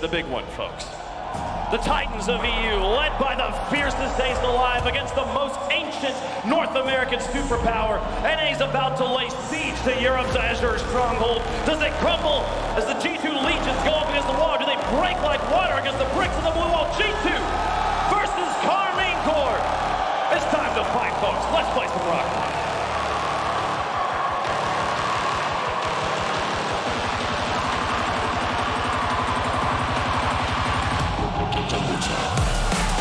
the big one, folks. The Titans of EU, led by the fiercest ace alive against the most ancient North American superpower. NA's about to lay siege to Europe's Azure stronghold. Does it crumble as the G2 legions go up against the wall? Do they break like water against the bricks of the blue wall? G2 versus Karmine Corp. It's time to fight, folks. Let's play some rock.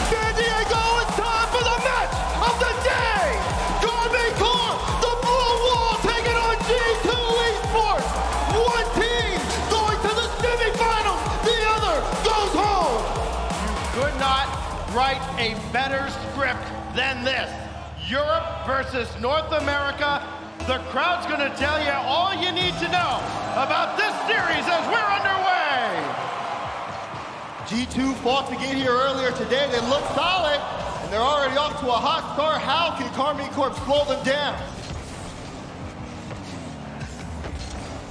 San Diego, it's time for the match of the day! Karmine Corp, the Blue Wall taking on G2 Esports! One team going to the semifinals, the other goes home! You could not write a better script than this. Europe versus North America. The crowd's gonna tell you all you need to know about this series as we're underway. G2 fought to get here earlier today. They look solid, and they're already off to a hot start. How can Karmine Corp slow them down?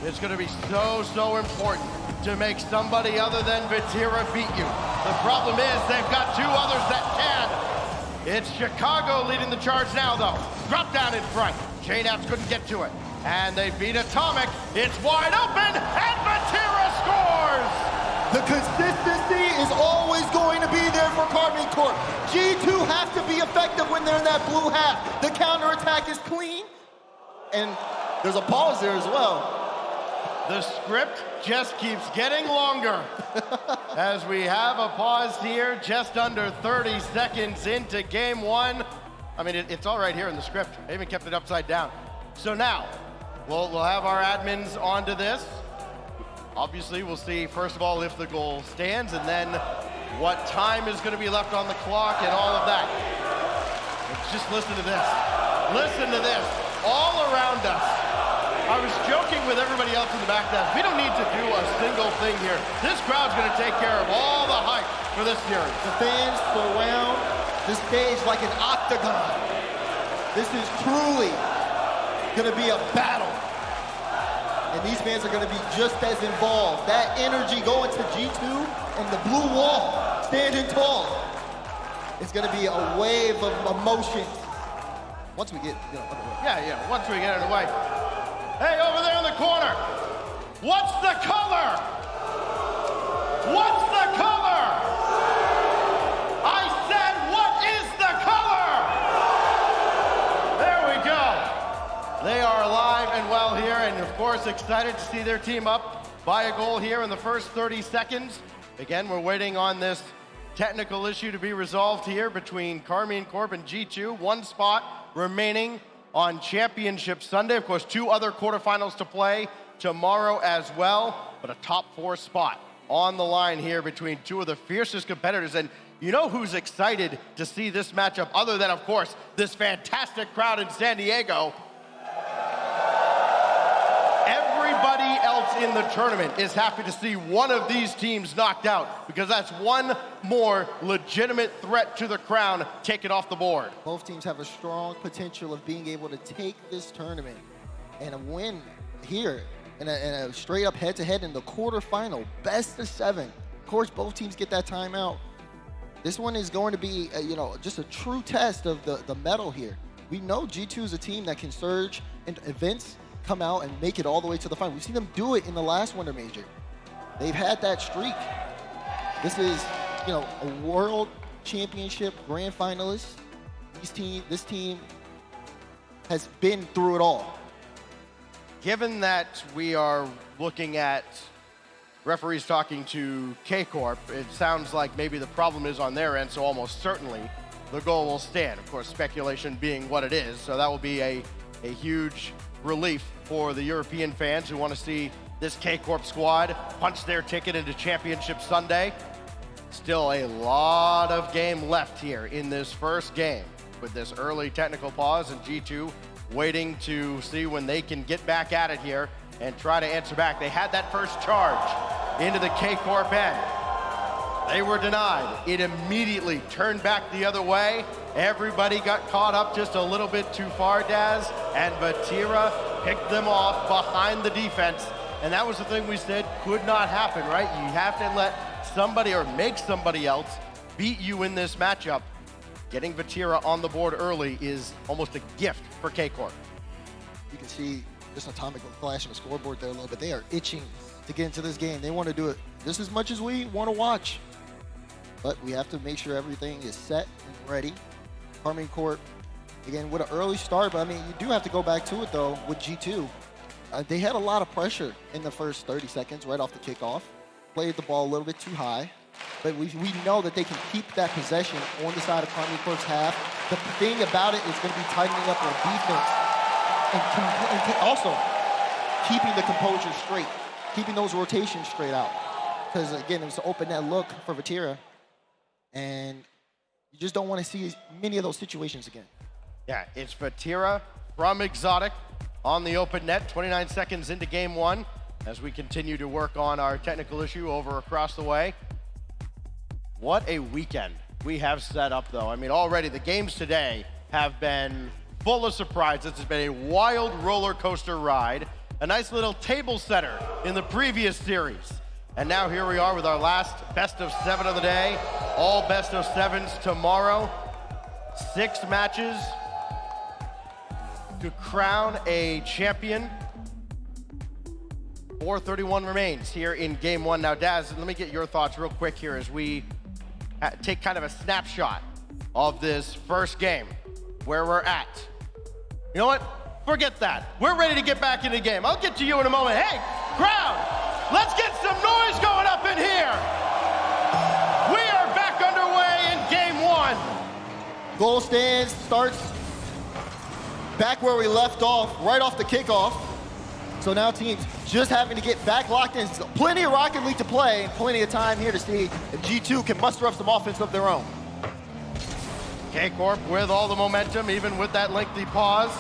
It's gonna be so important to make somebody other than Vatira beat you. The problem is they've got two others that can. It's Chicago leading the charge now, though. Drop down in front. J-Naps couldn't get to it. And they beat Atomic. It's wide open, and Vatira scores! The consistency is always going to be there for Karmine Corp. G2 have to be effective when they're in that blue half. The counterattack is clean, and there's a pause there as well. The script just keeps getting longer as we have a pause here just under 30 seconds into game one. I mean, it's all right here in the script. They even kept it upside down. So now, we'll have our admins onto this. Obviously, we'll see, first of all, if the goal stands, and then what time is going to be left on the clock and all of that. Just listen to this. Listen to this. All around us. I was joking with everybody else in the back desk. We don't need to do a single thing here. This crowd's going to take care of all the hype for this series. The fans surround the stage like an octagon. This is truly going to be a battle. And these fans are going to be just as involved. That energy going to G2 and the blue wall, standing tall. It's going to be a wave of emotions once we get underway. Yeah, once we get underway. Hey, over there in the corner, what's the color? What's the color? I said, what is the color? There we go. They are alive and well here, and of course excited to see their team up by a goal here in the first 30 seconds. Again, we're waiting on this technical issue to be resolved here between Karmine Corp and G2. One spot remaining on Championship Sunday. Of course, two other quarterfinals to play tomorrow as well, but a top four spot on the line here between two of the fiercest competitors. And you know who's excited to see this matchup other than, of course, this fantastic crowd in San Diego? Everybody else in the tournament is happy to see one of these teams knocked out, because that's one more legitimate threat to the crown taken off the board. Both teams have a strong potential of being able to take this tournament and win here in a straight up head-to-head in the quarterfinal, best of 7. Of course, both teams get that timeout. This one is going to be, just a true test of the mettle here. We know G2 is a team that can surge in events, come out and make it all the way to the final. We've seen them do it in the last Winter Major. They've had that streak. This is, a world championship grand finalist. This team has been through it all. Given that we are looking at referees talking to K-Corp, it sounds like maybe the problem is on their end, so almost certainly the goal will stand. Of course, speculation being what it is, so that will be a huge relief for the European fans who want to see this K-Corp squad punch their ticket into Championship Sunday. Still a lot of game left here in this first game with this early technical pause, and G2 waiting to see when they can get back at it here and try to answer back. They had that first charge into the K-Corp end. They were denied. It immediately turned back the other way. Everybody got caught up just a little bit too far, Daz, and Vatira picked them off behind the defense. And that was the thing we said could not happen, right? You have to let let somebody or make somebody else beat you in this matchup, getting Vatira on the board early is almost a gift for K-Corp. You can see just Atomic flashing the scoreboard there a little bit. They are itching to get into this game. They want to do it just as much as we want to watch. But we have to make sure everything is set and ready. Karmine Corp, again, with an early start, but I mean, you do have to go back to it though with G2. They had a lot of pressure in the first 30 seconds right off the kickoff. Played the ball a little bit too high. But we know that they can keep that possession on the side of Karmine Corp's half. The thing about it is going to be tightening up their defense and also keeping the composure straight, keeping those rotations straight out. Because again, it was to open that look for Vatira. And you just don't want to see many of those situations again. Yeah, it's Vatira from Exotic on the open net, 29 seconds into game one, as we continue to work on our technical issue over across the way. What a weekend we have set up, though. I mean, already the games today have been full of surprises. It's been a wild roller coaster ride, a nice little table setter in the previous series. And now here we are with our last best of 7 of the day. All best of 7s tomorrow. 6 matches to crown a champion. 4:31 remains here in game one. Now, Daz, let me get your thoughts real quick here as we take kind of a snapshot of this first game, where we're at. You know what? Forget that. We're ready to get back in the game. I'll get to you in a moment. Hey, crowd, let's get some noise going up in here. We are back underway in game one. Goal stands starts back where we left off, right off the kickoff. So now teams just having to get back locked in. So plenty of Rocket League to play, plenty of time here to see if G2 can muster up some offense of their own. K-Corp with all the momentum, even with that lengthy pause.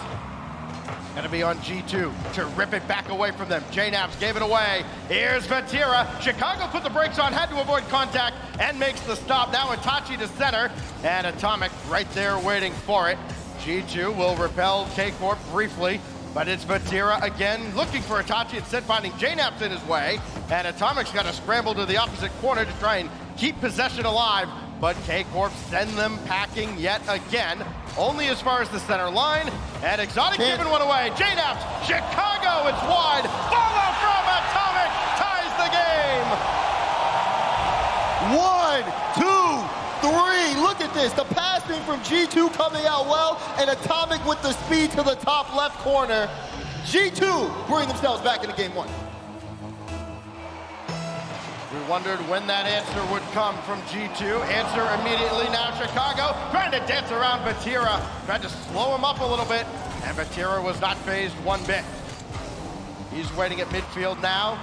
Gonna be on G2 to rip it back away from them. JNaps gave it away. Here's Vatira. Chicago put the brakes on, had to avoid contact, and makes the stop. Now Itachi to center, and Atomic right there waiting for it. G2 will repel K-Corp briefly, but it's Vatira again looking for Itachi, instead finding JNaps in his way, and Atomic's got to scramble to the opposite corner to try and keep possession alive, but K-Corp send them packing yet again, only as far as the center line, and Exotic giving one away. JNaps, Chicago, it's wide, follow from Atomic, ties the game. 1, 2, 3, look at this. The passing from G2 coming out well, and Atomic with the speed to the top left corner. G2 bring themselves back into game one. We wondered when that answer would come from G2. Answer immediately now, Chicago. Trying to dance around Vatira. Tried to slow him up a little bit, and Vatira was not phased one bit. He's waiting at midfield now,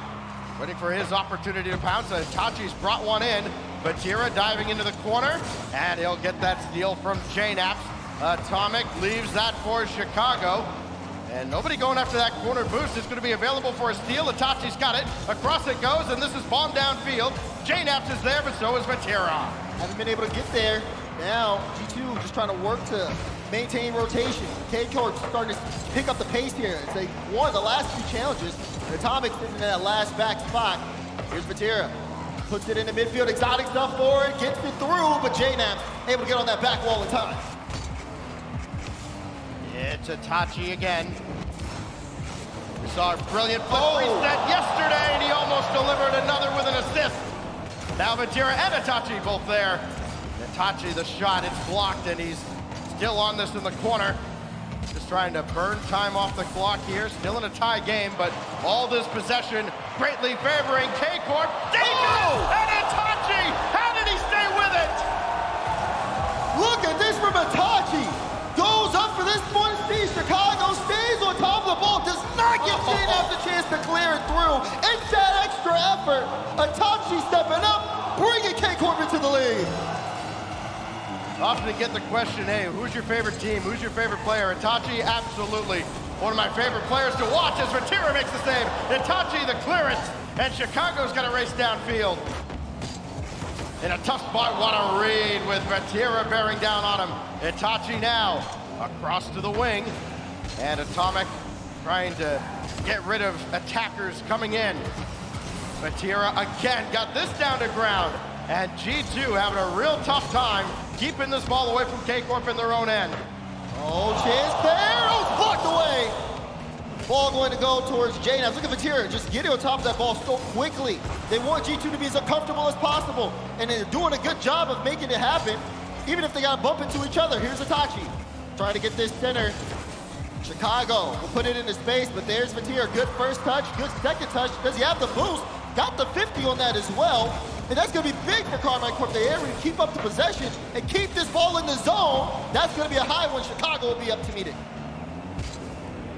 waiting for his opportunity to pounce. Itachi's brought one in. Vatira diving into the corner, and he'll get that steal from JNaps. Atomic leaves that for Chicago. And nobody going after that corner boost is going to be available for a steal. Itachi's got it. Across it goes, and this is bombed downfield. JNaps is there, but so is Vatira. Haven't been able to get there. Now, G2 just trying to work to maintain rotation. K-Corp starting to pick up the pace here as they won the last 2 challenges. Atomic sitting in that last back spot. Here's Vatira. Puts it into midfield, Exotic stuff forward, gets it through, but JNaps able to get on that back wall in time. It's Itachi again. We saw a brilliant flip reset yesterday, and he almost delivered another with an assist. Now Vatira and Itachi both there. Itachi, the shot, it's blocked, and he's still on this in the corner. Just trying to burn time off the clock here. Still in a tie game, but all this possession greatly favoring K-Corp. Dangerous! And Itachi! How did he stay with it? Look at this from Itachi. Goes up for this one. See, Chicago stays on top of the ball. Does not give JNaps a chance to clear it through. It's that extra effort. Itachi stepping up, bringing K-Corp into the lead. Often get the question, hey, who's your favorite team? Who's your favorite player? Itachi, absolutely. One of my favorite players to watch as Vatira makes the save. Itachi, the clearance, and Chicago's got to race downfield. In a tough spot, what a read with Vatira bearing down on him. Itachi now across to the wing, and Atomic trying to get rid of attackers coming in. Vatira again got this down to ground. And G2 having a real tough time keeping this ball away from K-Corp in their own end. Oh, chance there. Oh, it's blocked away. Ball going to go towards JNAPS. Look at Vatira just getting on top of that ball so quickly. They want G2 to be as uncomfortable as possible. And they're doing a good job of making it happen, even if they got to bump into each other. Here's Itachi trying to get this center. Chicago will put it into space, but there's Vatira. Good first touch, good second touch. Does he have the boost? Got the 50 on that as well. And that's going to be big for Karmine Corp. They're able to keep up the possession and keep this ball in the zone. That's going to be a high one. Chicago will be up to meet it.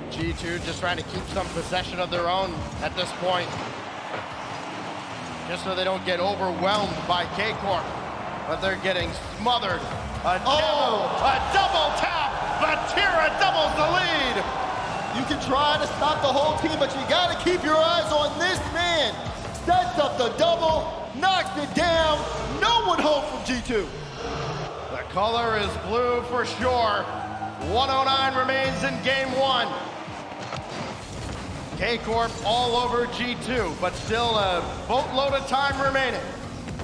G2 just trying to keep some possession of their own at this point. Just so they don't get overwhelmed by K-Corp. But they're getting smothered. A double tap. Vatira doubles the lead. You can try to stop the whole team, but you got to keep your eyes on this man. Sets up the double, knocks it down. No one home from G2. The color is blue for sure. 109 remains in game one. K-Corp all over G2, but still a boatload of time remaining.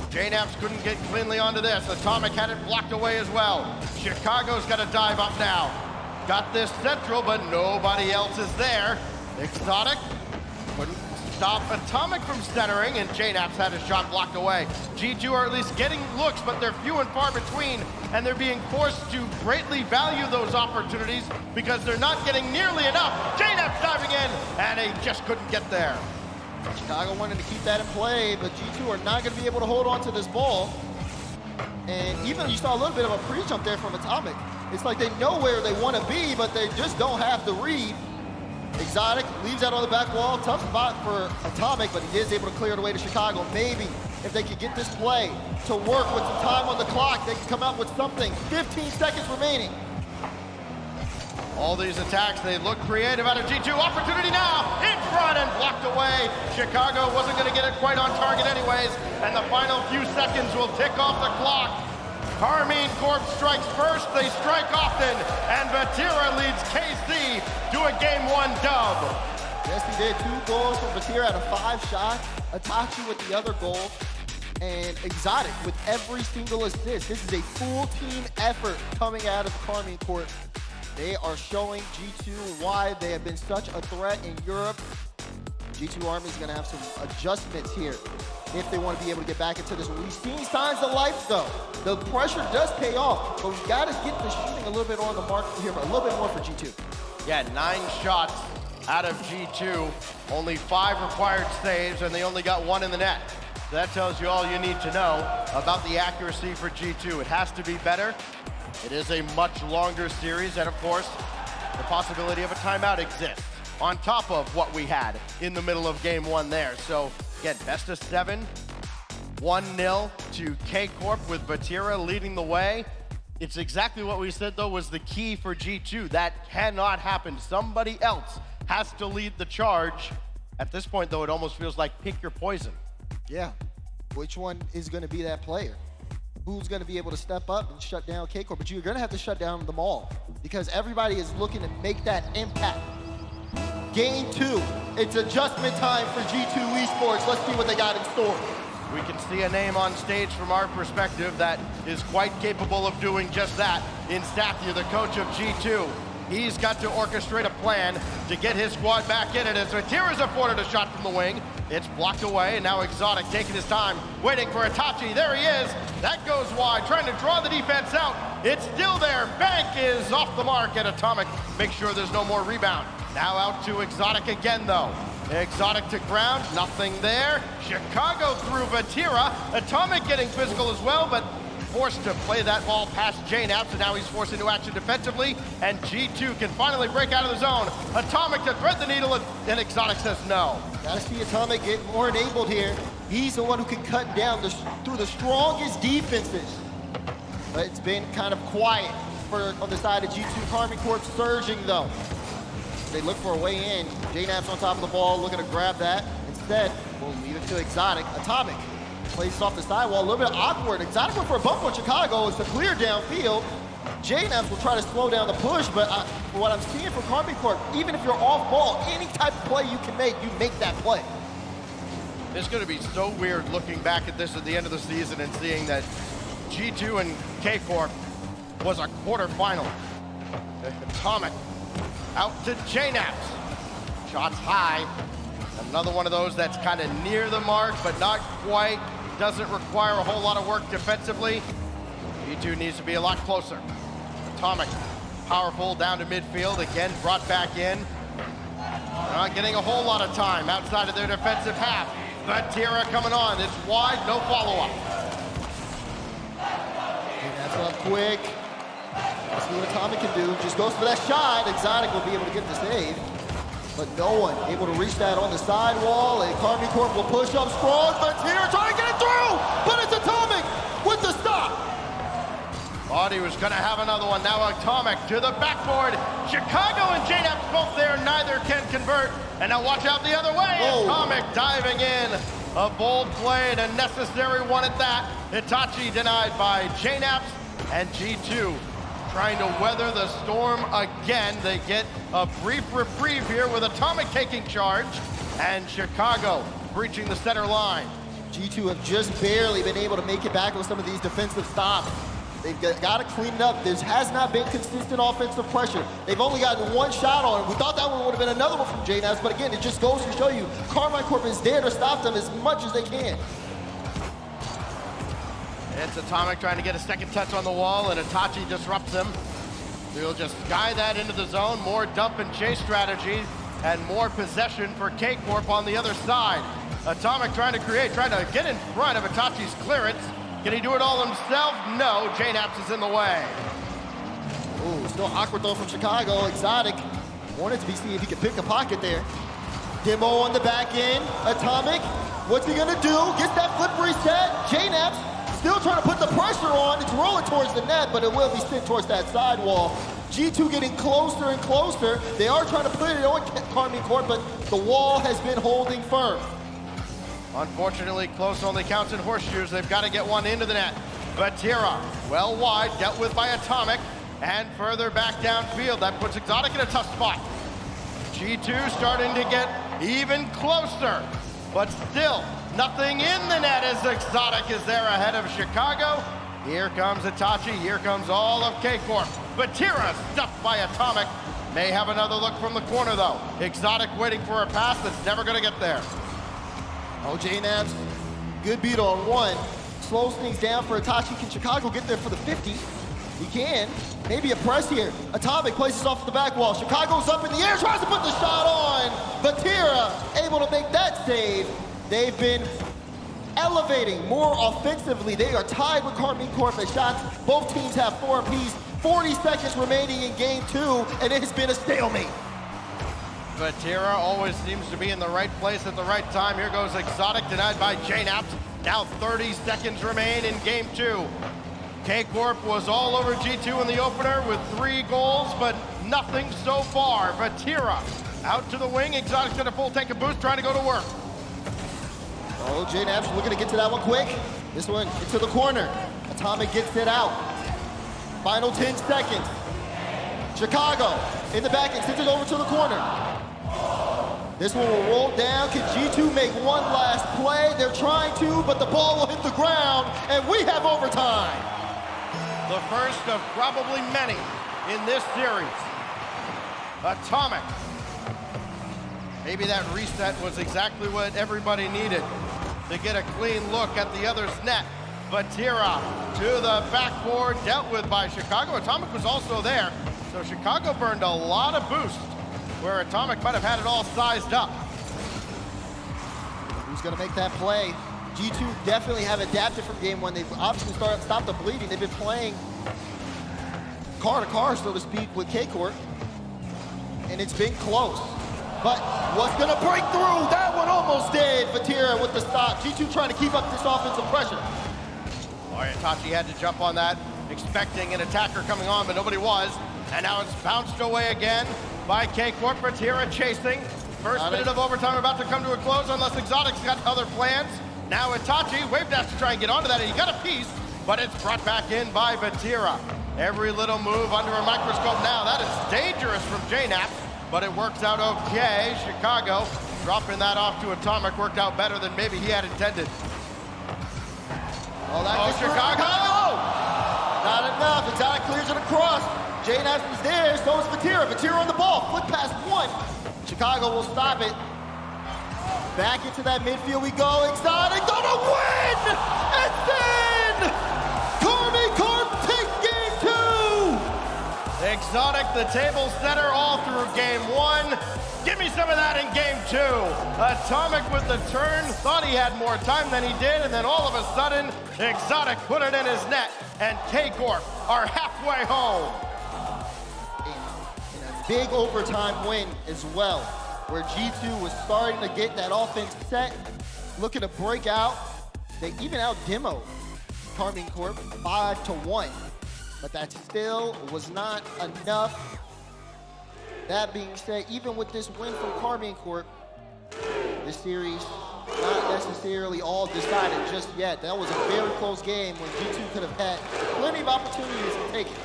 JNAPS couldn't get cleanly onto this. Atomic had it blocked away as well. Chicago's got to dive up now. Got this central, but nobody else is there. Exotic couldn't stop Atomic from centering, and JNAPS had his shot blocked away. G2 are at least getting looks, but they're few and far between, and they're being forced to greatly value those opportunities because they're not getting nearly enough. JNAPS diving in, and he just couldn't get there. Chicago wanted to keep that in play, but G2 are not going to be able to hold on to this ball. And even you saw a little bit of a pre-jump there from Atomic. It's like they know where they want to be, but they just don't have the read. Exotic leaves that on the back wall. Tough spot for Atomic, but he is able to clear it away to Chicago. Maybe if they could get this play to work with some time on the clock, they can come out with something. 15 seconds remaining. All these attacks, they look creative out of G2. Opportunity now, in front and blocked away. Chicago wasn't going to get it quite on target anyways, and the final few seconds will tick off the clock. Karmine Corp strikes first, they strike often, and Vatira leads KC to a game one dub. Yes, he did. 2 goals from Vatira out of 5 shots. Itachi with the other goal, and Exotic with every single assist. This is a full team effort coming out of Karmine Corp. They are showing G2 why they have been such a threat in Europe. G2 Army is going to have some adjustments here if they want to be able to get back into this. We've seen signs of life, though. The pressure does pay off, but we've got to get the shooting a little bit on the mark here, a little bit more for G2. Yeah, 9 shots out of G2, only 5 required saves, and they only got 1 in the net. So that tells you all you need to know about the accuracy for G2. It has to be better. It is a much longer series, and of course, the possibility of a timeout exists on top of what we had in the middle of game one there. So again, best of 7, 1-0 to K-Corp with Vatira leading the way. It's exactly what we said, though, was the key for G2. That cannot happen. Somebody else has to lead the charge. At this point, though, it almost feels like pick your poison. Yeah, which one is going to be that player? Who's going to be able to step up and shut down K-Corp? But you're going to have to shut down them all because everybody is looking to make that impact. Game 2, it's adjustment time for G2 Esports. Let's see what they got in store. We can see a name on stage from our perspective that is quite capable of doing just that in Sathya, the coach of G2. He's got to orchestrate a plan to get his squad back in it as Vatira's afforded a shot from the wing. It's blocked away, and now Exotic taking his time, waiting for Itachi. There he is. That goes wide, trying to draw the defense out. It's still there. Bank is off the mark, and Atomic makes sure there's no more rebound. Now out to Exotic again, though. Exotic to ground, nothing there. Chicago through Vatira. Atomic getting physical as well, but forced to play that ball past JNAPS, and now he's forced into action defensively, and G2 can finally break out of the zone. Atomic to thread the needle, and Exotic says no. Gotta see Atomic get more enabled here. He's the one who can cut down through the strongest defenses. But it's been kind of quiet on the side of G2. Karmine Corp surging, though. They look for a way in. JNAPS on top of the ball, looking to grab that. Instead, we'll leave it to Exotic. Atomic plays off the sidewall, a little bit awkward. Exotic went for a bump on Chicago. It's a clear downfield. JNAPS will try to slow down the push, but what I'm seeing from Karmine Corp, even if you're off ball, any type of play you can make, you make that play. It's going to be so weird looking back at this at the end of the season and seeing that G2 and K-Corp was a quarterfinal. Atomic out to JNaps. Shots high. Another one of those that's kind of near the mark, but not quite. Doesn't require a whole lot of work defensively. G2 needs to be a lot closer. Atomic, powerful down to midfield. Again, brought back in. They're not getting a whole lot of time outside of their defensive half. Vatira coming on. It's wide, no follow-up. That's up quick. Let's see what Atomic can do. Just goes for that shot. Exotic will be able to get the save. But no one able to reach that on the sidewall. And Karmine Corp will push up strong. Vatira trying to get it through. But it's Atomic with the stop. Thought he was going to have another one. Now Atomic to the backboard. Chicago and JNaps both there. Neither can convert. And now watch out the other way. Whoa. Atomic diving in. A bold play and a necessary one at that. Itachi denied by JNaps and G2 trying to weather the storm again. They get a brief reprieve here with Atomic taking charge and Chicago breaching the center line. G2 have just barely been able to make it back with some of these defensive stops. They've got to clean it up. There has not been consistent offensive pressure. They've only gotten one shot on it. We thought that one would have been another one from JNaps, but again, it just goes to show you Karmine Corp is there to stop them as much as they can. It's Atomic trying to get a second touch on the wall, and Itachi disrupts him. They'll just guide that into the zone. More dump and chase strategy, and more possession for K-Corp on the other side. Atomic trying to get in front of Itachi's clearance. Can he do it all himself? No, JNaps is in the way. Ooh, still awkward though from Chicago. Exotic wanted to see if he could pick a pocket there. Demo on the back end. Atomic, what's he gonna do? Gets that flip reset. JNaps still trying to put the pressure on. It's rolling towards the net, but it will be sent towards that sidewall. G2 getting closer and closer. They are trying to put it on Karmine Corp, but the wall has been holding firm. Unfortunately, close only counts in horseshoes. They've got to get one into the net. Vatira, well wide, dealt with by Atomic, and further back downfield. That puts Exotic in a tough spot. G2 starting to get even closer, but still nothing in the net as Exotic is there ahead of Chicago. Here comes Itachi, here comes all of K-Corp. Vatira stuffed by Atomic. May have another look from the corner though. Exotic waiting for a pass that's never gonna get there. Oh, JNaps, good beat on one. Slows things down for Itachi. Can Chicago get there for the 50? He can. Maybe a press here. Atomic places off the back wall. Chicago's up in the air, tries to put the shot on. Vatira able to make that save. They've been elevating more offensively. They are tied with Karmine Corp at shots. Both teams have 4 apiece. 40 seconds remaining in game 2, and it has been a stalemate. Vatira always seems to be in the right place at the right time. Here goes Exotic, denied by JNaps. Now 30 seconds remain in game 2. K-Corp was all over G2 in the opener with 3 goals, but nothing so far. Vatira out to the wing. Exotic's got a full tank of boost, trying to go to work. Oh, JNaps looking to get to that one quick. This one into the corner. Atomic gets it out. Final 10 seconds. Chicago in the back and sends it over to the corner. This one will roll down. Can G2 make one last play? They're trying to, but the ball will hit the ground, and we have overtime. The first of probably many in this series. Atomic. Maybe that reset was exactly what everybody needed to get a clean look at the other's net. Vatira to the backboard, dealt with by Chicago. Atomic was also there, so Chicago burned a lot of boost, where Atomic might have had it all sized up. Who's gonna make that play? G2 definitely have adapted from game 1. They've obviously stopped the bleeding. They've been playing car to car, so to speak, with K-Corp, and it's been close. But what's gonna break through? That one almost did. Vatira with the stop. G2 trying to keep up this offensive pressure. Itachi had to jump on that, expecting an attacker coming on, but nobody was. And now it's bounced away again by K-Corp. Vatira chasing. First minute of overtime about to come to a close unless Exotic's got other plans. Now Itachi wave dash to try and get onto that, and he got a piece, but it's brought back in by Vatira. Every little move under a microscope now. That is dangerous from JNaps. but it works out okay. Chicago dropping that off to Atomic worked out better than maybe he had intended. Oh, Chicago! Not enough. Exotic clears it across. J-Naps is there, so is Vatira. Vatira on the ball. Flip past one. Chicago will stop it. Back into that midfield we go. Exotic gonna win! It's in! Karmine Corp take game 2! Exotic, the table setter all through game 1. Give me some of that in game 2. Atomic with the turn, thought he had more time than he did, and then all of a sudden, Exotic put it in his net, and K-Corp are halfway home. In a big overtime win as well, where G2 was starting to get that offense set, looking to break out. They even out-demoed Karmine Corp 5-1, but that still was not enough. That being said, even with this win from Karmine Corp, this series not necessarily all decided just yet. That was a very close game when G2 could have had plenty of opportunities to take it.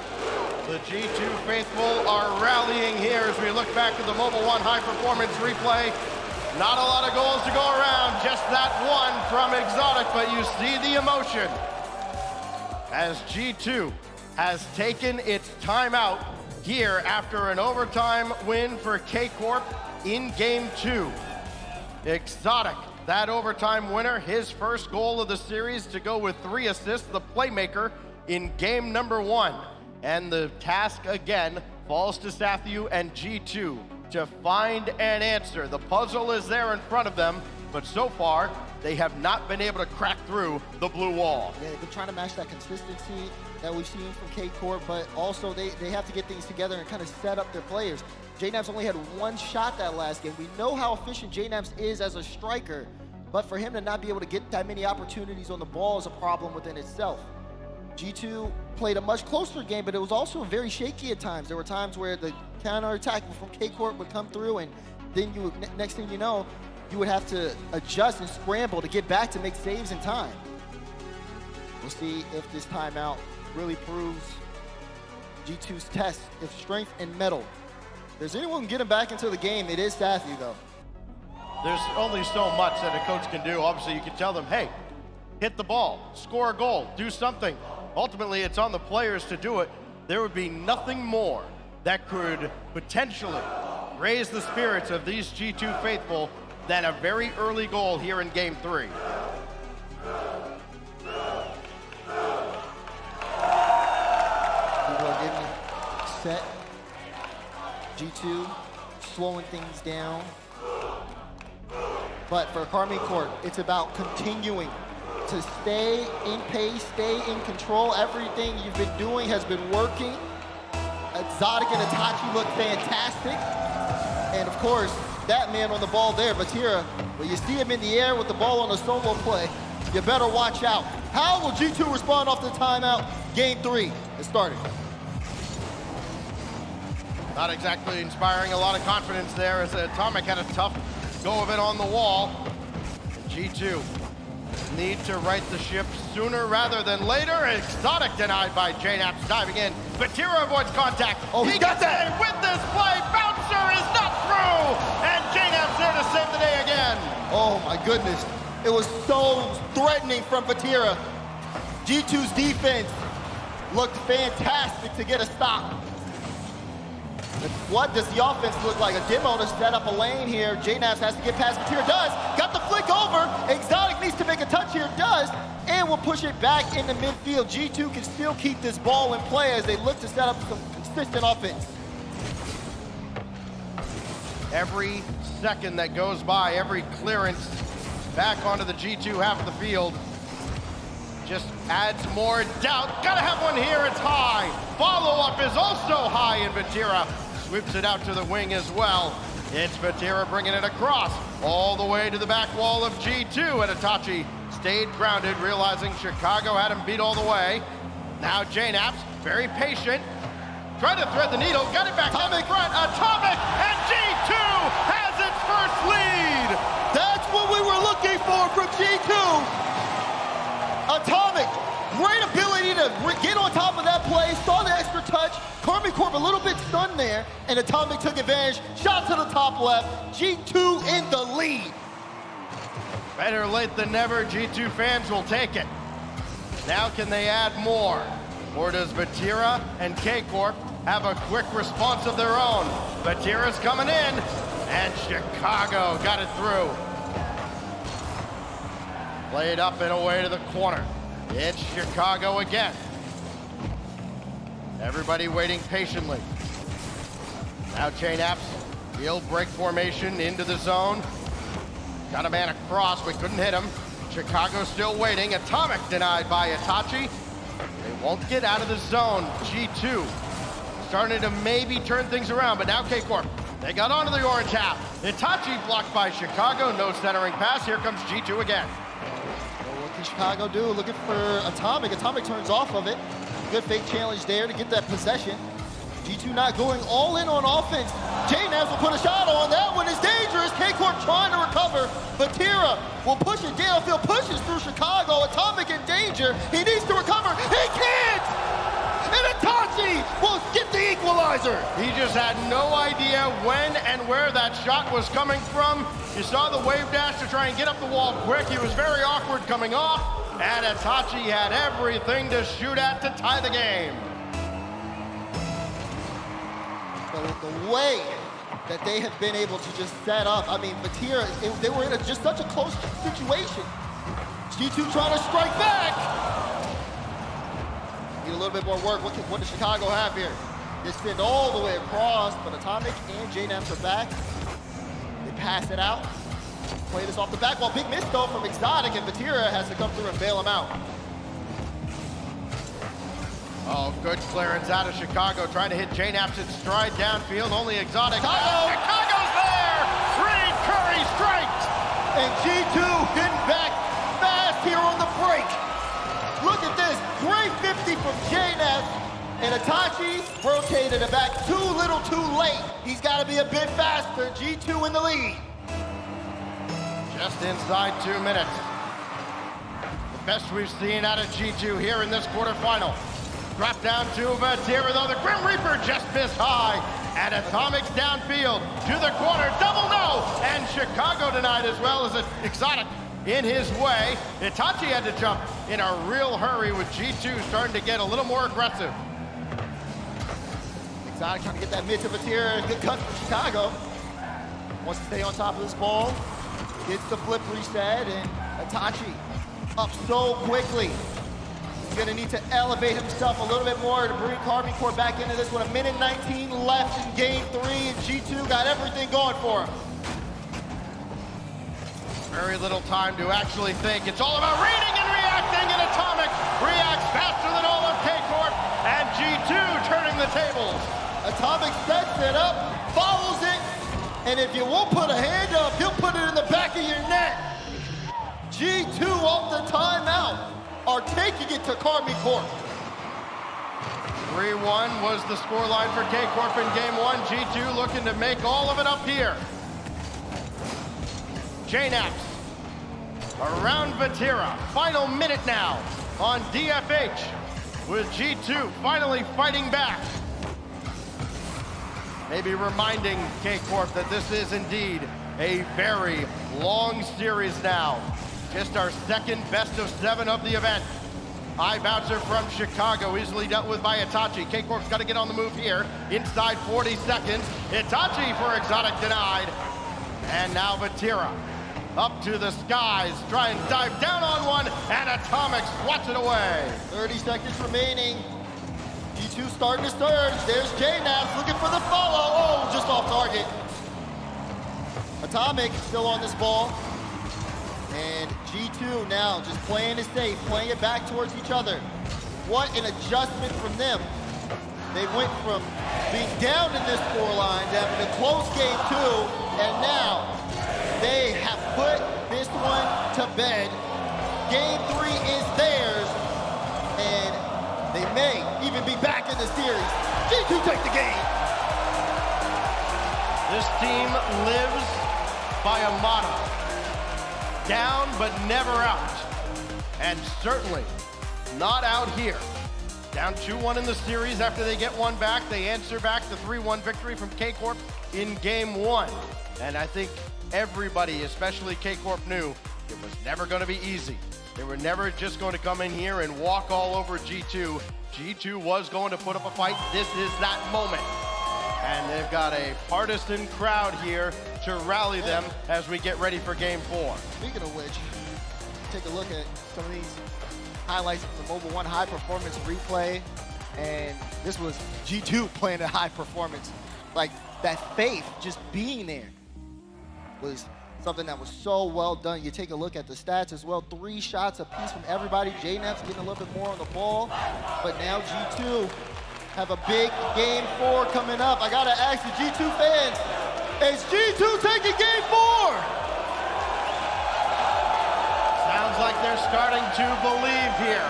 The G2 faithful are rallying here as we look back at the Mobile One high performance replay. Not a lot of goals to go around, just that one from Exotic, but you see the emotion as G2 has taken its timeout here after an overtime win for K-Corp in game 2. Exotic, that overtime winner, his first goal of the series to go with 3 assists, the playmaker in game number 1. And the task again falls to Sathu and G2 to find an answer. The puzzle is there in front of them, but so far, they have not been able to crack through the blue wall. Yeah, they've been trying to match that consistency that we've seen from K-Corp, but also they have to get things together and kind of set up their players. J-Naps only had 1 shot that last game. We know how efficient J-Naps is as a striker, but for him to not be able to get that many opportunities on the ball is a problem within itself. G2 played a much closer game, but it was also very shaky at times. There were times where the counterattack from K-Corp would come through, and then you would, next thing you know, you would have to adjust and scramble to get back to make saves in time. We'll see if this timeout really proves G2's test of strength and mettle. If there's anyone who can get him back into the game, it is Sathu, though. There's only so much that a coach can do. Obviously, you can tell them, hey, hit the ball, score a goal, do something. Ultimately, it's on the players to do it. There would be nothing more that could potentially raise the spirits of these G2 faithful than a very early goal here in game 3. People are getting set. G2 slowing things down. But for Karmine Corp, it's about continuing to stay in pace, stay in control. Everything you've been doing has been working. Exotic and Itachi look fantastic. And of course, that man on the ball there, Vatira, when you see him in the air with the ball on a solo play, you better watch out. How will G2 respond off the timeout? Game 3 is starting. Not exactly inspiring a lot of confidence there as Atomic had a tough go of it on the wall. G2 need to right the ship sooner rather than later. Exotic denied by J-Naps diving in. Vatira avoids contact. Oh, he got that! With this play, bouncer is not through! And J-Naps there to save the day again. Oh my goodness. It was so threatening from Vatira. G2's defense looked fantastic to get a stop. But what does the offense look like? A demo to set up a lane here. J-Naps has to get past Vatira. Does. Got the flick over. Exotic needs to make a touch here. Does. And will push it back into midfield. G2 can still keep this ball in play as they look to set up some consistent offense. Every second that goes by, every clearance back onto the G2 half of the field just adds more doubt. Gotta have one here, it's high. Follow-up is also high, and Vatira sweeps it out to the wing as well. It's Vatira bringing it across all the way to the back wall of G2, and Itachi stayed grounded, realizing Chicago had him beat all the way. Now J-Naps, very patient, tried to thread the needle, got it back down the front. Atomic, and G2 has its first lead. That's what we were looking for from G2. Atomic, great ability to get on top of that play, saw the extra touch. Karmine Corp a little bit stunned run there, and Atomic took advantage. Shot to the top left. G2 in the lead. Better late than never. G2 fans will take it. Now can they add more? Or does Vatira and K-Corp have a quick response of their own? Vatira's coming in, and Chicago got it through. Played up and away to the corner. It's Chicago again. Everybody waiting patiently. Now J-Naps, he'll break formation into the zone. Got a man across, but couldn't hit him. Chicago still waiting. Atomic denied by Itachi. They won't get out of the zone. G2 starting to maybe turn things around, but now K-Corp. They got onto the orange half. Itachi blocked by Chicago. No centering pass. Here comes G2 again. Well, what can Chicago do? Looking for Atomic. Atomic turns off of it. Good fake challenge there to get that possession. G2 not going all in on offense. J-Naps will put a shot on. That one is dangerous. K-Corp trying to recover. Vatira will push it downfield, pushes through Chicago. Atomic in danger. He needs to recover. He can't! And Itachi will get the equalizer. He just had no idea when and where that shot was coming from. You saw the wave dash to try and get up the wall quick. He was very awkward coming off. And Itachi had everything to shoot at to tie the game. The way that they have been able to just set up, I mean, Vatira, they were in just such a close situation. G2 trying to strike back. Need a little bit more work. What does Chicago have here? They send all the way across, but Atomic and J-Naps are back. They pass it out. Play this off the back wall. Big miss though from Exotic, and Vatira has to come through and bail him out. Oh, good clearance out of Chicago, trying to hit J-Naps in stride downfield. Only Exotic. Chicago's there! 3 Curry strikes! And G2 getting back fast here on the break. Look at this, great 50 from J-Naps. And Itachi rotated it back too little too late. He's got to be a bit faster. G2 in the lead. Just inside 2 minutes. The best we've seen out of G2 here in this quarterfinal. Drop down to Vatira, though the Grim Reaper just missed high. And Atomic's downfield to the corner, double no! And Chicago denied as well as Exotic in his way. Itachi had to jump in a real hurry with G2 starting to get a little more aggressive. Exotic trying to get that mid to Vatira. Good cut from Chicago. Wants to stay on top of this ball. Gets the flip reset, and Itachi up so quickly. He's gonna need to elevate himself a little bit more to bring Karmine Corp back into this one. 1:19 left in game 3, and G2 got everything going for him. Very little time to actually think. It's all about reading and reacting, and Atomic reacts faster than all of K-Corp, and G2 turning the tables. Atomic sets it up, follows it, and if you won't put a hand up, he'll put it in the back of your net. G2 off the timeout are taking it to Karmine Corp. 3-1 was the scoreline for K-Corp in game 1. G2 looking to make all of it up here. J-Naps around Vatira. Final minute now on DFH with G2 finally fighting back. Maybe reminding K-Corp that this is indeed a very long series now. Just our second best of 7 of the event. High bouncer from Chicago, easily dealt with by Itachi. K-Corp's got to get on the move here. Inside 40 seconds. Itachi for Exotic denied. And now Vatira up to the skies. Try and dive down on one, and Atomic swats it away. 30 seconds remaining. G2 starting to surge. There's J-Naps looking for the follow. Oh, just off target. Atomic still on this ball. And G2 now just playing it safe, playing it back towards each other. What an adjustment from them. They went from being down in this scoreline, down in a close game 2, and now they have put this one to bed. Game 3 is theirs, and they may even be back in the series. G2 take the game. This team lives by a motto. Down, but never out. And certainly not out here. Down 2-1 in the series. After they get one back, they answer back the 3-1 victory from K-Corp in game one. And I think everybody, especially K-Corp, knew it was never going to be easy. They were never just going to come in here and walk all over G2. G2 was going to put up a fight. This is that moment. And they've got a partisan crowd here to rally them as we get ready for game four. Speaking of which, take a look at some of these highlights from the Mobile One high performance replay. And this was G2 playing at high performance. Like that faith just being there was something that was so well done. You take a look at the stats as well. 3 shots apiece from everybody. JNAP's getting a little bit more on the ball. But now G2 have a big game 4 coming up. I gotta ask the G2 fans, is G2 taking game 4? Sounds like they're starting to believe here.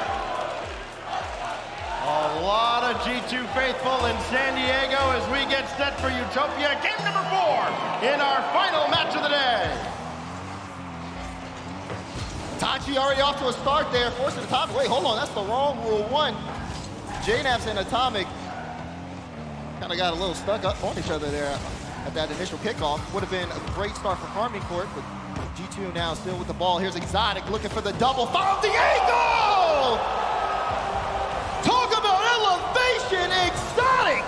A lot of G2 faithful in San Diego as we get set for Utopia, game number 4 in our final match of the day. Tachi already off to a start there, forcing the top. Wait, hold on, that's the wrong rule 1. JNAPS and Atomic kind of got a little stuck up on each other there at that initial kickoff. Would have been a great start for Karmine Corp, but G2 now still with the ball. Here's Exotic looking for the double. Found the angle! Talk about elevation, Exotic!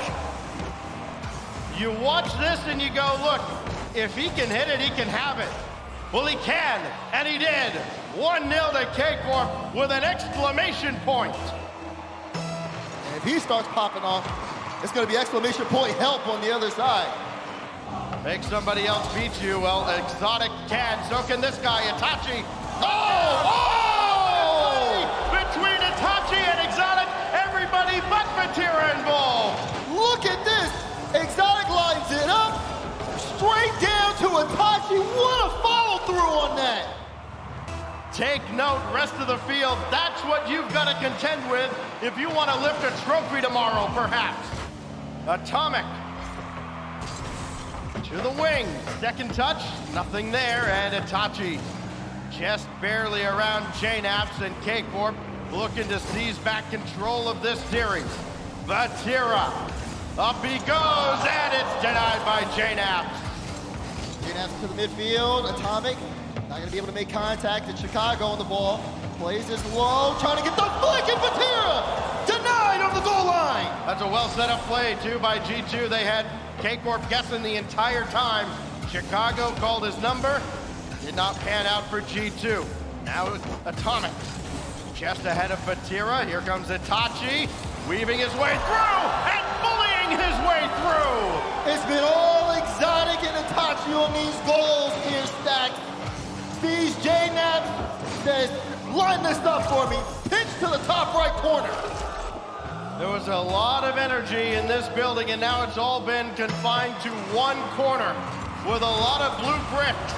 You watch this and you go, look, if he can hit it, he can have it. Well, he can, and he did. 1-0 to K-Corp with an exclamation point. And if he starts popping off, it's going to be exclamation point help on the other side. Make somebody else beat you. Well, Exotic can. So can this guy, Itachi. Oh! Between Itachi and Exotic, everybody but Vatira involved. Look at this. Exotic lines it up. Straight down to Itachi. What a follow through on that. Take note, rest of the field. That's what you've got to contend with if you want to lift a trophy tomorrow, perhaps. Atomic. To the wing, second touch, nothing there, and Itachi just barely around JNAPS and K-Corp looking to seize back control of this series. Vatira, up he goes, and it's denied by JNAPS. JNAPS to the midfield, Atomic, not gonna be able to make contact, and Chicago on the ball. Plays this low, trying to get the flick, and Vatira denied on the goal line. That's a well set up play too by G2. They had K-Corp guessing the entire time. Chicago called his number. Did not pan out for G2. Now Atomic. Just ahead of Vatira. Here comes Itachi. Weaving his way through and bullying his way through. It's been all Exotic and Itachi on these goals here, Stacks. Sees JNAPS, says, line this up for me. Pitch to the top right corner. There was a lot of energy in this building, and now it's all been confined to one corner with a lot of blue bricks.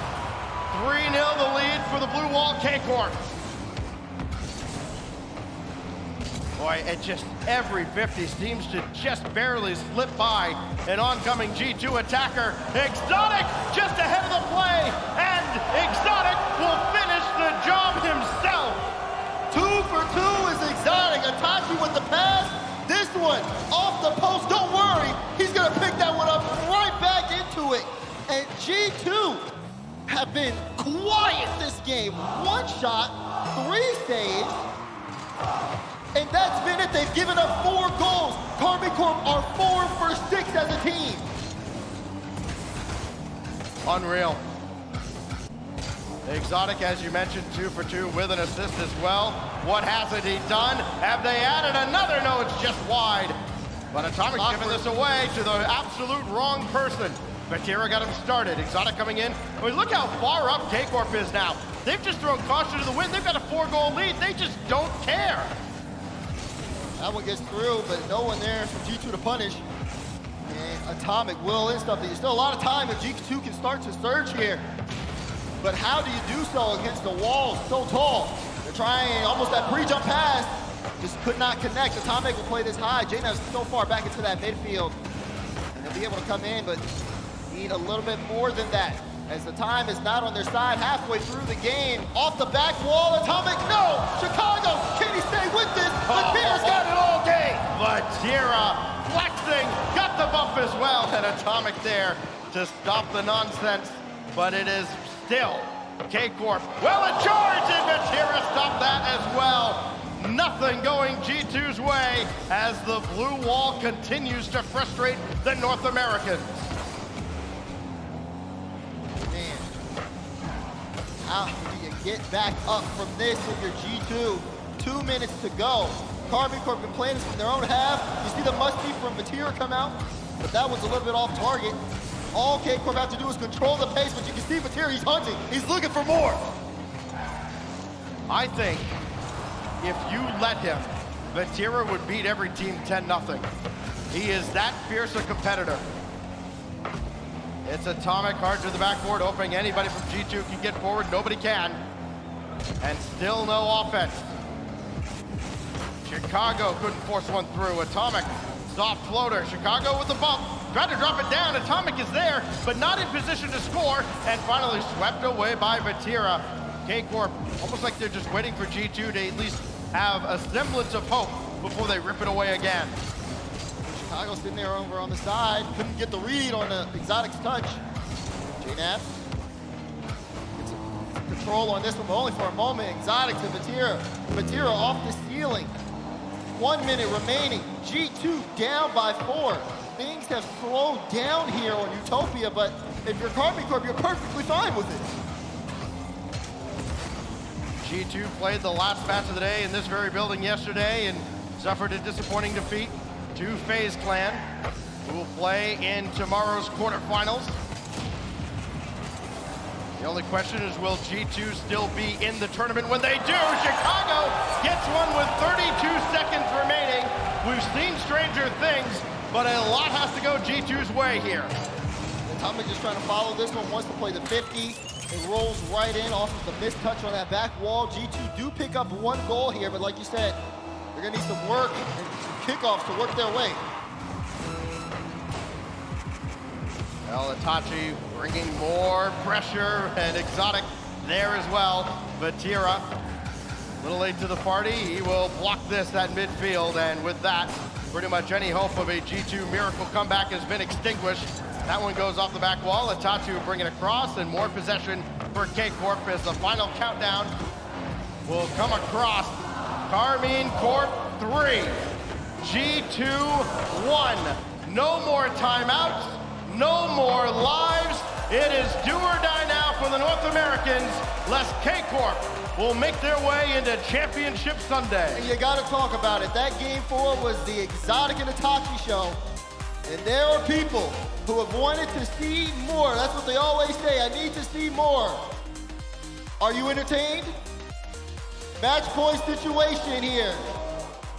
3-0 the lead for the Blue Wall K-Corp. Boy, it just, every 50 seems to just barely slip by an oncoming G2 attacker. Exotic just ahead of the play, and Exotic will finish the job himself. 2 for 2 is Exotic. Itachi with the pass. This one off the post. Don't worry. He's going to pick that one up right back into it. And G2 have been quiet this game. 1 shot, 3 saves. And that's been it. They've given up 4 goals. Karmine Corp are 4 for 6 as a team. Unreal. Exotic, as you mentioned, 2 for 2 with an assist as well. What hasn't he done? Have they added another? No, it's just wide. But Atomic's giving this away to the absolute wrong person. Vatira got him started. Exotic coming in. I mean, look how far up K-Corp is now. They've just thrown caution to the wind. They've got a 4-goal lead. They just don't care. That one gets through, but no one there for G2 to punish. And Atomic will in something. There's still a lot of time if G2 can start to surge here. But how do you do so against the wall so tall? They're trying almost that pre-jump pass. Just could not connect. Atomic will play this high. JNAP's so far back into that midfield. And they'll be able to come in, but need a little bit more than that. As the time is not on their side halfway through the game. Off the back wall, Atomic, no! Chicago, can he stay with this? Vatira's got it all game. Vatira flexing, got the bump as well, and Atomic there to stop the nonsense, but it is still K-Corp. Well, a charge, and Vatira stopped that as well. Nothing going G2's way as the blue wall continues to frustrate the North Americans. Man, how do you get back up from this if you're G2? 2 minutes to go. Karmine Corp been playing this from their own half. You see the must-be from Vatira come out, but that was a little bit off target. All K-Corp have to do is control the pace, but you can see Vatira, he's hunting. He's looking for more. I think if you let him, Vatira would beat every team 10-0. He is that fierce a competitor. It's Atomic, hard to the backboard, hoping anybody from G2 can get forward. Nobody can. And still no offense. Chicago couldn't force one through. Atomic, soft floater. Chicago with the bump. Tried to drop it down. Atomic is there, but not in position to score. And finally swept away by Vatira. K-Corp, almost like they're just waiting for G2 to at least have a semblance of hope before they rip it away again. Chicago sitting there over on the side. Couldn't get the read on the Exotic's touch. JNAP gets control on this one, but only for a moment. Exotic to Vatira. Vatira off the ceiling. 1 minute remaining. G2 down by 4. Things have slowed down here on Utopia, but if you're Karmine Corp, you're perfectly fine with it. G2 played the last match of the day in this very building yesterday and suffered a disappointing defeat to FaZe Clan, who will play in tomorrow's quarterfinals. The only question is, will G2 still be in the tournament when they do? Chicago gets one with 32 seconds remaining. We've seen stranger things, but a lot has to go G2's way here. Atomic just trying to follow this one, wants to play the 50. It rolls right in off of the missed touch on that back wall. G2 do pick up 1 goal here, but like you said, they're gonna need some work and some kickoffs to work their way. Well, Itachi bringing more pressure, and Exotic there as well. Vatira, a little late to the party. He will block this at midfield, and with that, pretty much any hope of a G2 miracle comeback has been extinguished. That one goes off the back wall. Itachi will bring it across, and more possession for K-Corp as the final countdown will come across. Karmine Corp 3, G2 1. No more timeouts, no more lives. It is do or die now for the North Americans, lest K-Corp will make their way into Championship Sunday. And you gotta talk about it. That game 4 was the Exotic and Itachi show. And there are people who have wanted to see more. That's what they always say, I need to see more. Are you entertained? Match point situation here.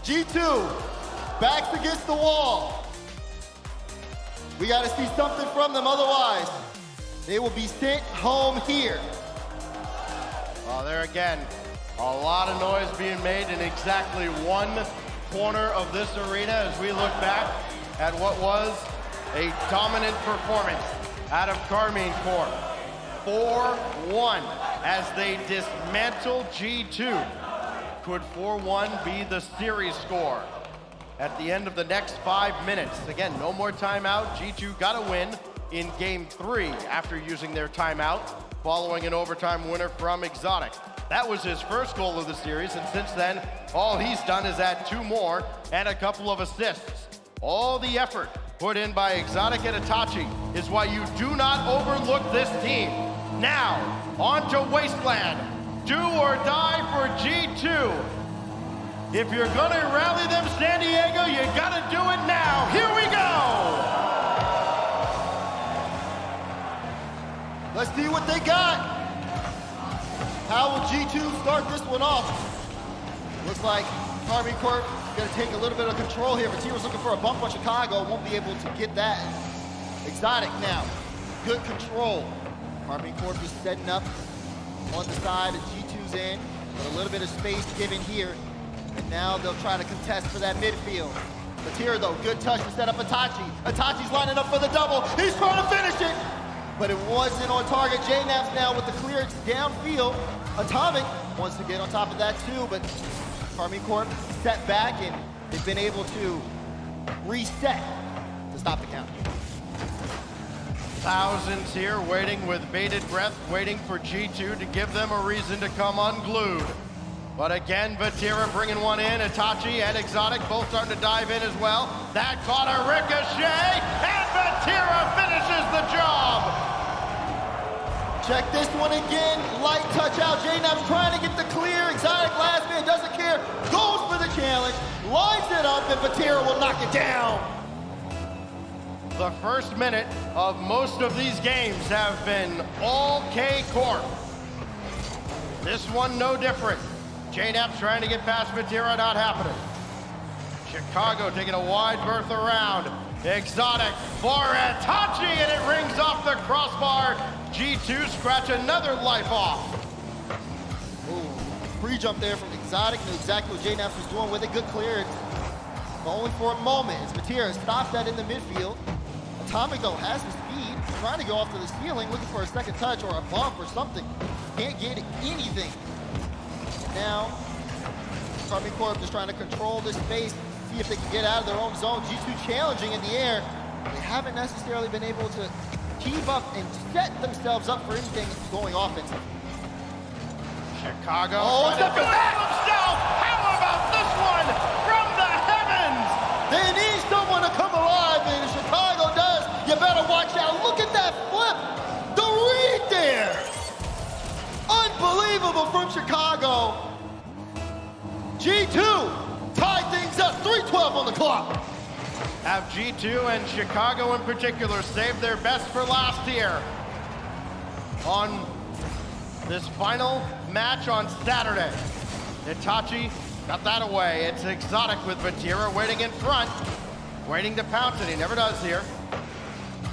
G2, backs against the wall. We gotta see something from them, otherwise they will be sent home here. Well, there again, a lot of noise being made in exactly one corner of this arena as we look back at what was a dominant performance out of Karmine Corp. 4-1 as they dismantle G2. Could 4-1 be the series score at the end of the next 5 minutes? Again, no more timeout. G2 got a win in game 3 after using their timeout, following an overtime winner from Exotic. That was his first goal of the series, and since then, all he's done is add 2 more and a couple of assists. All the effort put in by Exotic and Itachi is why you do not overlook this team. Now, on to Wasteland. Do or die for G2. If you're gonna rally them, San Diego, you gotta do it now. Here we go. Let's see what they got. How will G2 start this one off? Looks like Karmine Corp is gonna take a little bit of control here. Vatira's looking for a bump on Chicago, won't be able to get that. Exotic now, good control. Karmine Corp is setting up on the side, and G2's in, but a little bit of space given here. And now they'll try to contest for that midfield. Vatira though, good touch to set up Itachi. Itachi's lining up for the double. He's trying to finish it, but it wasn't on target. JNAP's now with the clearance downfield. Atomic wants to get on top of that too, but Karmine Corp set back, and they've been able to reset to stop the count. Thousands here waiting with bated breath, waiting for G2 to give them a reason to come unglued. But again, Vatira bringing one in. Itachi and Exotic both starting to dive in as well. That caught a ricochet, and Vatira finishes the job. Check this one again. Light touch out. JNAP's trying to get the clear. Exotic last man doesn't care. Goes for the challenge. Lines it up, and Vatira will knock it down. The first minute of most of these games have been all K-Corp. This one no different. JNAP's trying to get past Vatira, not happening. Chicago taking a wide berth around. Exotic for Itachi, and it rings off the crossbar. G2 scratch another life off. Ooh, pre-jump there from Exotic. Knew exactly what JNAP's was doing with it. Good clearance. But only for a moment as Vatira stops that in the midfield. Atomic, though, has the speed. Trying to go off to the ceiling, looking for a second touch or a bump or something. Can't get anything. Now, Karmine Corp just trying to control this space, see if they can get out of their own zone. G2 challenging in the air. They haven't necessarily been able to keep up and set themselves up for anything going offensive. Chicago. Oh, it's up for that! Himself. How about this one from the heavens? They need someone to come alive, and Chicago does. You better watch out. Look at that flip. The read there. Unbelievable from Chicago. G2 tied things up. 3:12 on the clock. Have G2 and Chicago in particular saved their best for last here on this final match on Saturday. Itachi got that away. It's Exotic with Vatira waiting in front, waiting to pounce it. He never does here.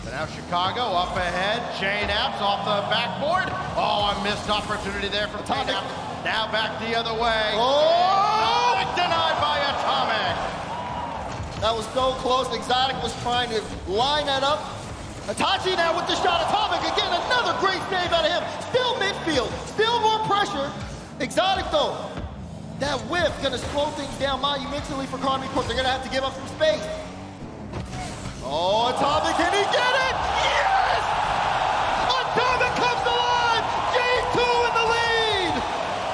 So now Chicago up ahead. JNAP's off the backboard. Oh, a missed opportunity there from JNAP. Now back the other way. Oh! Denied by Atomic. That was so close. Exotic was trying to line that up. Itachi now with the shot. Atomic again, another great save out of him. Still midfield, still more pressure. Exotic though, that whiff gonna slow things down monumentally for Karmine Corp. They're gonna have to give up some space. Oh, Atomic, can he get it? Yes! Atomic comes alive! G2 in the lead!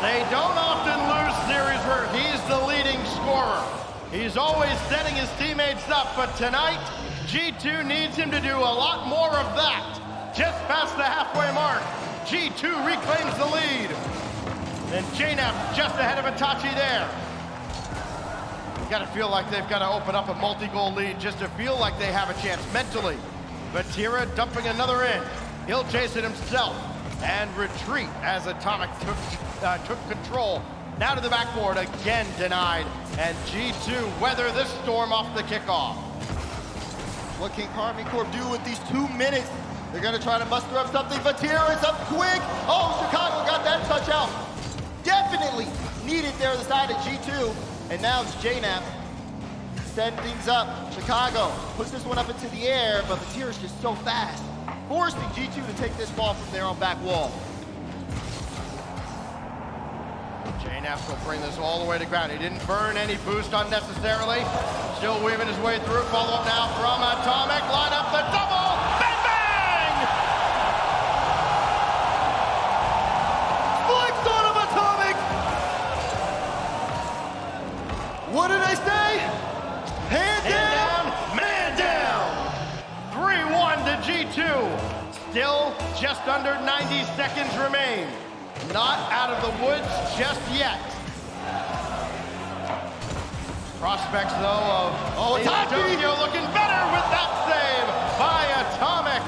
They don't often lose series where he's the leading scorer. He's always setting his teammates up, but tonight, G2 needs him to do a lot more of that. Just past the halfway mark, G2 reclaims the lead. And JNAP just ahead of Itachi there. You gotta feel like they've got to open up a multi-goal lead just to feel like they have a chance mentally. Vatira dumping another in. He'll chase it himself and retreat as Atomic took control. Now to the backboard, again denied. And G2 weather this storm off the kickoff. What can Karmine Corp do with these 2 minutes? They're gonna try to muster up something. Vatira is up quick. Oh, Chicago got that touch out. Definitely needed there on the side of G2. And now it's JNAP setting things up. Chicago puts this one up into the air, but Vatira's just so fast, forcing G2 to take this ball from their own back wall. JNAP will bring this all the way to ground. He didn't burn any boost unnecessarily. Still weaving his way through. Follow up now from Atomic. Line up the double. Bang, bang! Flex on him, Atomic! What did I say? Hand down, man down! 3-1 to G2. Still just under 90 seconds remain. Not out of the woods just yet. Prospects, though, of Tokyo looking better with that save by Atomic.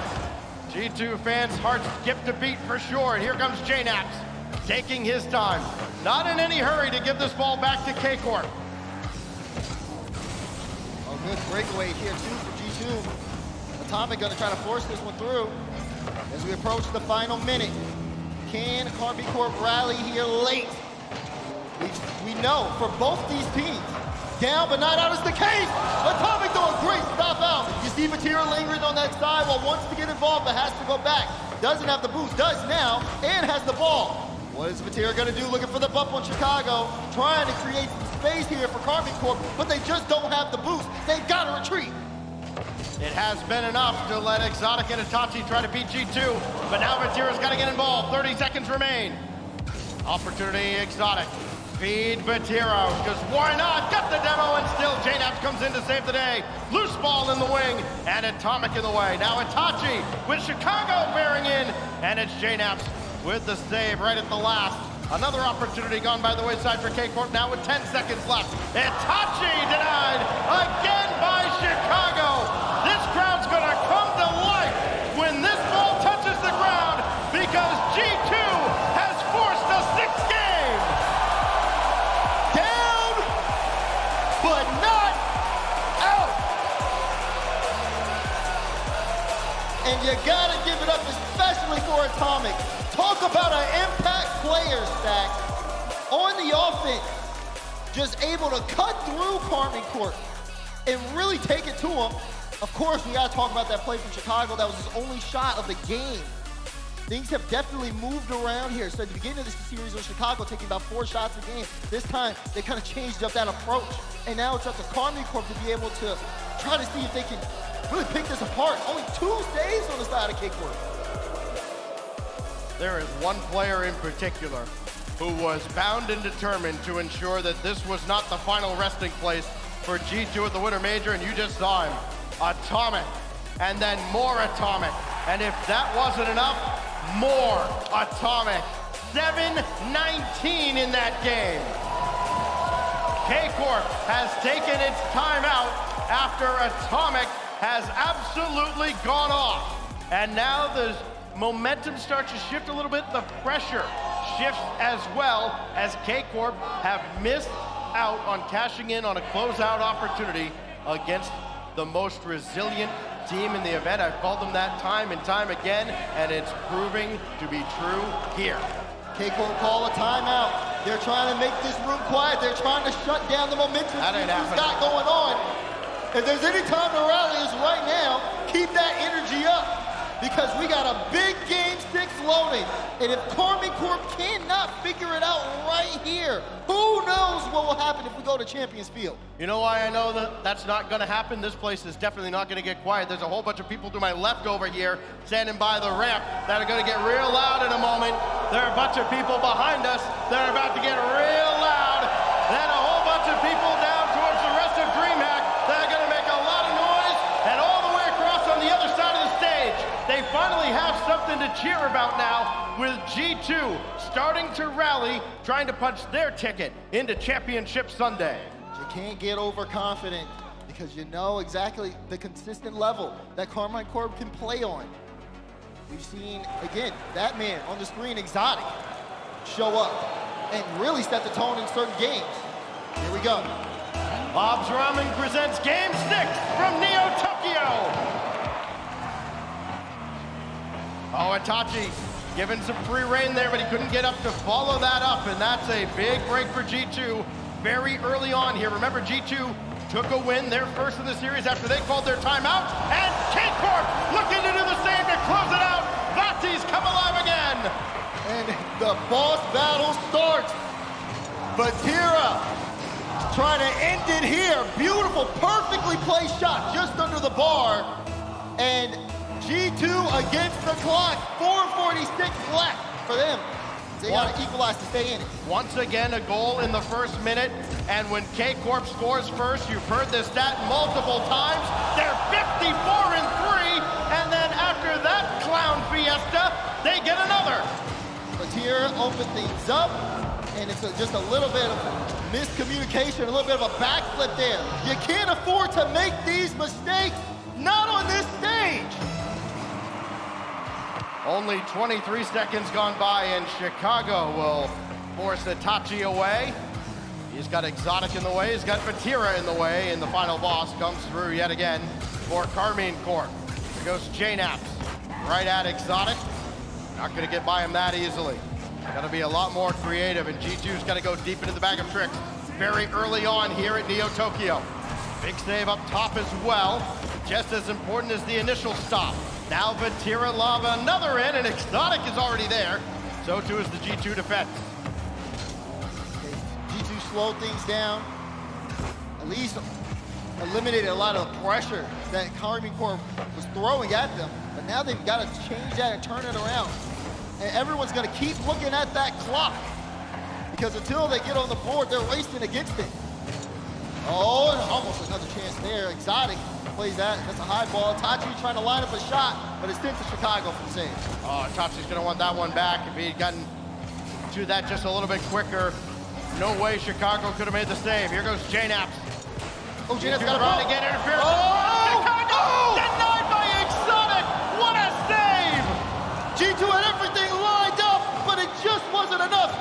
G2 fans' hearts skipped a beat for sure. And here comes JNAPs, taking his time. Not in any hurry to give this ball back to K-Corp. Oh, good breakaway here, too, for G2. Atomic gonna try to force this one through as we approach the final minute. Can Karmine Corp rally here late? We know for both these teams, down but not out is the case. Atomic doing a great stop out. You see Vatira lingering on that side while wants to get involved but has to go back. Doesn't have the boost, does now, and has the ball. What is Vatira gonna do? Looking for the bump on Chicago, trying to create some phase here for Karmine Corp, but they just don't have the boost. They've got to retreat. It has been enough to let Exotic and Itachi try to beat G2, but now Vatira's got to get involved. 30 seconds remain. Opportunity, Exotic. Feed Vatira, because why not? Got the demo, and still J-Naps comes in to save the day. Loose ball in the wing, and Atomic in the way. Now Itachi with Chicago bearing in, and it's J-Naps with the save right at the last. Another opportunity gone by the wayside for K-Corp now with 10 seconds left. Itachi denied again by Chicago. This crowd's gonna come to life when this ball touches the ground because G2 has forced a 6th game. Down, but not out. And you gotta give it up, especially for Atomic. Talk about an impact player, Stack. On the offense, just able to cut through Karmine Corp and really take it to him. Of course, we gotta talk about that play from Chicago. That was his only shot of the game. Things have definitely moved around here. So at the beginning of this series with Chicago taking about 4 shots a game, this time they kind of changed up that approach. And now it's up to Karmine Corp to be able to try to see if they can really pick this apart. Only 2 saves on the side of K-Corp. There is one player in particular who was bound and determined to ensure that this was not the final resting place for G2 at the Winter Major, and you just saw him. Atomic, and then more Atomic. And if that wasn't enough, more Atomic. 7-19 in that game. K-Corp has taken its time out after Atomic has absolutely gone off. And now the momentum starts to shift a little bit. The pressure shifts as well as K-Corp have missed out on cashing in on a closeout opportunity against the most resilient team in the event. I've called them that time and time again, and it's proving to be true here. K-Corp call a timeout. They're trying to make this room quiet. They're trying to shut down the momentum That ain't G2's happening. got going on. If there's any time to rally, it's right now. Keep that energy up, because we got a big Game 6 loading. And if Karmine Corp cannot figure it out right here, who knows what will happen if we go to Champions Field? You know why I know that that's not gonna happen? This place is definitely not gonna get quiet. There's a whole bunch of people to my left over here standing by the ramp that are gonna get real loud in a moment. There are a bunch of people behind us that are about to get real loud. Then a whole bunch of people down towards the rest of DreamHack that are gonna make a lot of noise, and all the way across on the other side of the stage. They finally have something to cheer about now, with G2 starting to rally, trying to punch their ticket into Championship Sunday. You can't get overconfident, because you know exactly the consistent level that Karmine Corp can play on. We've seen, again, that man on the screen, Exotic, show up and really set the tone in certain games. Here we go. Bob's Ramen presents Game 6 from Neo Tokyo. Oh, Itachi given some free rein there, but he couldn't get up to follow that up, and that's a big break for G2 very early on here. Remember, G2 took a win, their first of the series, after they called their timeout, and K-Corp looking to do the same to close it out. Vati's come alive again. And the boss battle starts. Vatira trying to end it here. Beautiful, perfectly placed shot just under the bar. And G2 against the clock. 4:46 left for them. They got to equalize to stay in it. Once again, a goal in the first minute. And when K-Corp scores first, you've heard this stat multiple times, they're 54-3. And then after that clown fiesta, they get another. Vatira opened things up, and it's just a little bit of miscommunication, a little bit of a backflip there. You can't afford to make these mistakes, not on this stage. Only 23 seconds gone by, and Chicago will force Itachi away. He's got Exotic in the way, he's got Vatira in the way, and the final boss comes through yet again for Karmine Corp. There goes J-Naps, right at Exotic. Not gonna get by him that easily. Gotta be a lot more creative, and G2's gotta go deep into the bag of tricks very early on here at Neo Tokyo. Big save up top as well, just as important as the initial stop. Now Vatira lava another in, and Exotic is already there. So too is the G2 defense. G2 slowed things down, at least eliminated a lot of the pressure that Karmine Corp was throwing at them. But now they've got to change that and turn it around. And everyone's going to keep looking at that clock, because until they get on the board, they're racing against it. Oh, almost another chance there. Exotic plays that. That's a high ball. Tachi trying to line up a shot, but it's sent to Chicago for the save. Oh, Tachi's going to want that one back. If he had gotten to that just a little bit quicker, no way Chicago could have made the save. Here goes J-Naps. Oh, J-Naps got a run ball. to get interference. Oh! Chicago denied by Exotic. What a save! G2 had everything lined up, but it just wasn't enough.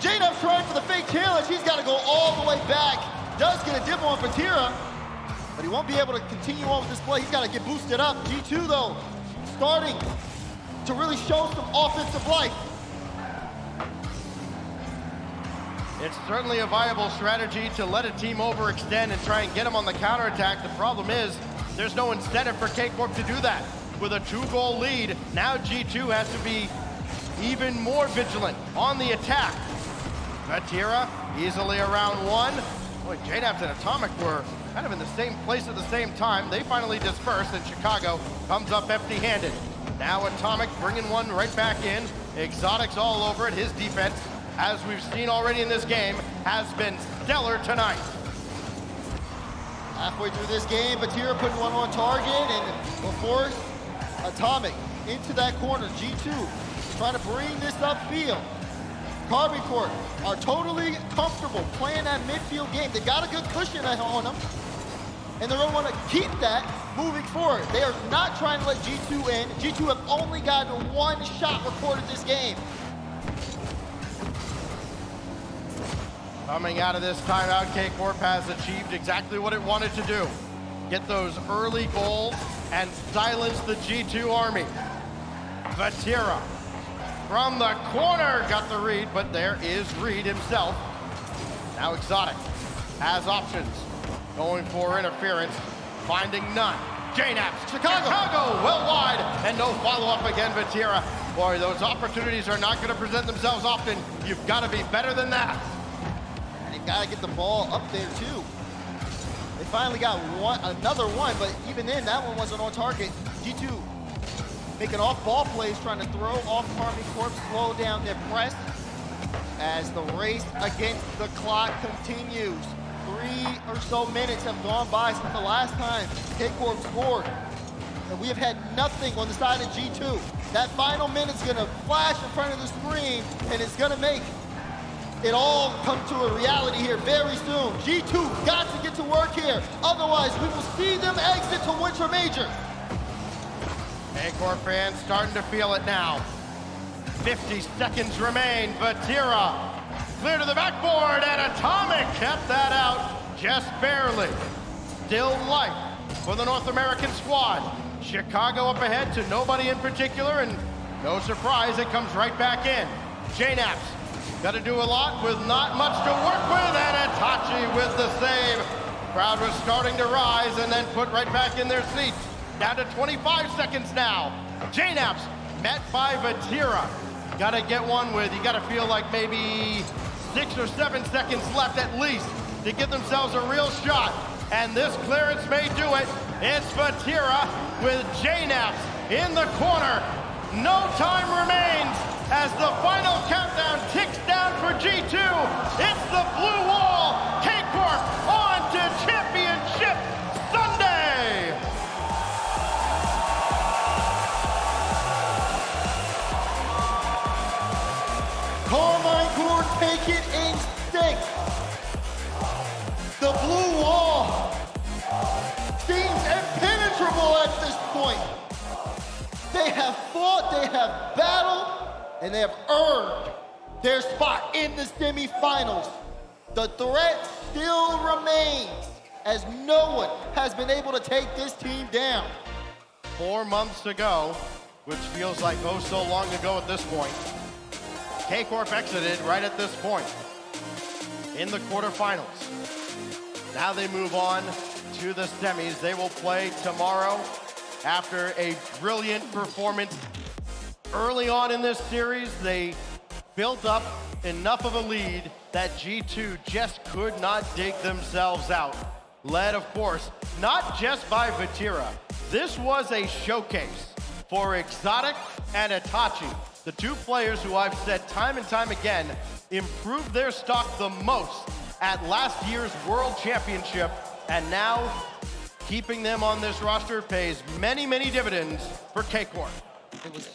J-Naps trying for the fake challenge. He's got to go all the way back. Does get a dip on Vatira, but he won't be able to continue on with this play. He's got to get boosted up. G2, though, starting to really show some offensive life. It's certainly a viable strategy to let a team overextend and try and get them on the counterattack. The problem is there's no incentive for K-Corp to do that. With a 2-goal lead, now G2 has to be even more vigilant on the attack. Vatira easily around one. Boy, J-Naps and Atomic were kind of in the same place at the same time. They finally disperse, and Chicago comes up empty-handed. Now Atomic bringing one right back in. Exotic's all over it. His defense, as we've seen already in this game, has been stellar tonight. Halfway through this game, Vatira putting one on target and will force Atomic into that corner. G2 trying to bring this upfield. Karmine Corp are totally comfortable playing that midfield game. They got a good cushion on them, and they're going to want to keep that moving forward. They are not trying to let G2 in. G2 have only gotten one shot recorded this game. Coming out of this timeout, K-Corp has achieved exactly what it wanted to do. Get those early goals and silence the G2 army. Vatira from the corner got the read, but there is Reed himself. Now Exotic has options. Going for interference, finding none. J-Naps, Chicago well wide, and no follow-up again, Vatira. Boy, those opportunities are not going to present themselves often. You've got to be better than that. They've got to get the ball up there too. They finally got another one, but even then, that one wasn't on target. G2 making off-ball plays, trying to throw off Karmine Corp, slow down their press as the race against the clock continues. 3 or so minutes have gone by since the last time K-Corp scored, and we have had nothing on the side of G2. That final minute's gonna flash in front of the screen, and it's gonna make it all come to a reality here very soon. G2 got to get to work here, otherwise we will see them exit to Winter Major. K-Corp fans starting to feel it now. 50 seconds remain. Vatira clear to the backboard, and Atomic kept that out just barely. Still life for the North American squad. Chicago up ahead to nobody in particular, and no surprise, it comes right back in. J-Naps got to do a lot with not much to work with, and Itachi with the save. Crowd was starting to rise and then put right back in their seats. Down to 25 seconds now. J-Naps met by Vatira. Got to get one with, you got to feel like maybe 6 or 7 seconds left at least to give themselves a real shot. And this clearance may do it. It's Vatira with J-Naps in the corner. No time remains as the final countdown ticks down for G2. It's the blue wall. K-Corp on to Championship Sunday. Karmine Corp take it in 6. The blue wall seems impenetrable at this point. They have fought, they have battled, and they have earned their spot in the semifinals. The threat still remains as no one has been able to take this team down. 4 months to go, which feels like oh so long ago at this point. K-Corp exited right at this point in the quarterfinals. Now they move on to the semis. They will play tomorrow after a brilliant performance early on in this series. They built up enough of a lead that G2 just could not dig themselves out. Led, of course, not just by Vatira. This was a showcase for Exotic and Itachi, the two players who I've said time and time again improved their stock the most at last year's World Championship, and now keeping them on this roster pays many, many dividends for K-Corp. It was